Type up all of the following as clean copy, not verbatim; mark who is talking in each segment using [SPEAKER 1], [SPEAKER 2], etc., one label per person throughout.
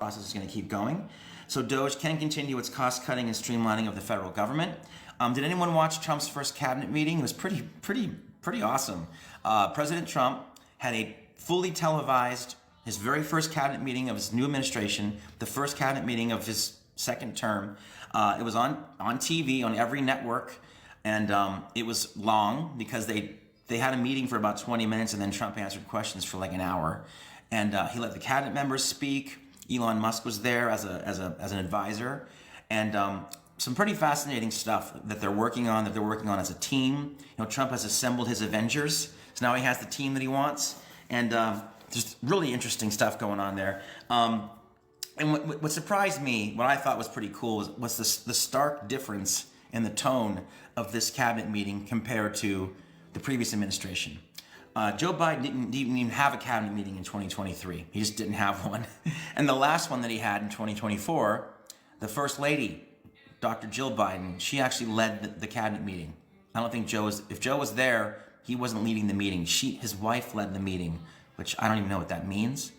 [SPEAKER 1] process is going to keep going. So Doge can continue its cost-cutting and streamlining of the federal government. Did anyone watch Trump's first cabinet meeting? It was pretty awesome. President Trump had a fully televised, his very first cabinet meeting of his new administration, the first cabinet meeting of his second term. It was on TV on every network, and it was long because they had a meeting for about 20 minutes, and then Trump answered questions for like an hour. And he let the cabinet members speak. Elon Musk was there as an advisor, and some pretty fascinating stuff that they're working on as a team. You know, Trump has assembled his Avengers, so now he has the team that he wants, and just really interesting stuff going on there. And what surprised me, what I thought was pretty cool, was the stark difference in the tone of this cabinet meeting compared to the previous administration. Joe Biden didn't even have a cabinet meeting in 2023. He just didn't have one. And the last one that he had in 2024, the First Lady, Dr. Jill Biden, she actually led the cabinet meeting. I don't think if Joe was there, he wasn't leading the meeting. His wife led the meeting, which I don't even know what that means.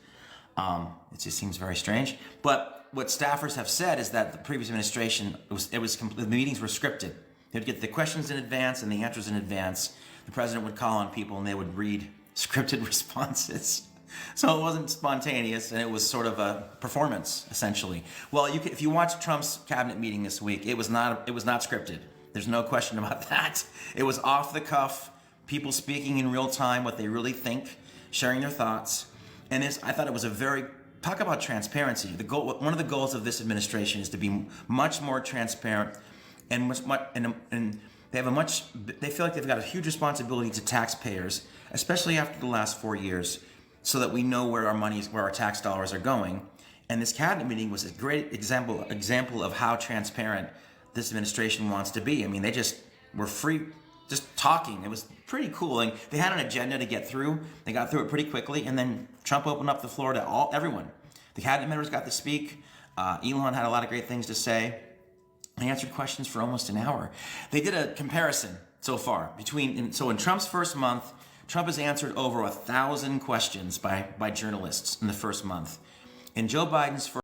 [SPEAKER 1] It just seems very strange. But what staffers have said is that the previous administration, the meetings were scripted. They'd get the questions in advance and the answers in advance. The president would call on people and they would read scripted responses. So it wasn't spontaneous, and it was sort of a performance, essentially. Well, if you watch Trump's cabinet meeting this week, it was not scripted. There's no question about that. It was off the cuff, people speaking in real time what they really think, sharing their thoughts. And I thought it was talk about transparency. One of the goals of this administration is to be much more transparent, and they feel like they've got a huge responsibility to taxpayers, especially after the last 4 years, so that we know where our tax dollars are going. And this cabinet meeting was a great example of how transparent this administration wants to be. I mean, they just were free, just talking. It was pretty cool. And they had an agenda to get through. They got through it pretty quickly, and then Trump opened up the floor to everyone. The cabinet members got to speak. Elon had a lot of great things to say. They answered questions for almost an hour. They did a comparison so far in Trump's first month, Trump has answered over 1,000 questions by journalists in the first month. In Joe Biden's first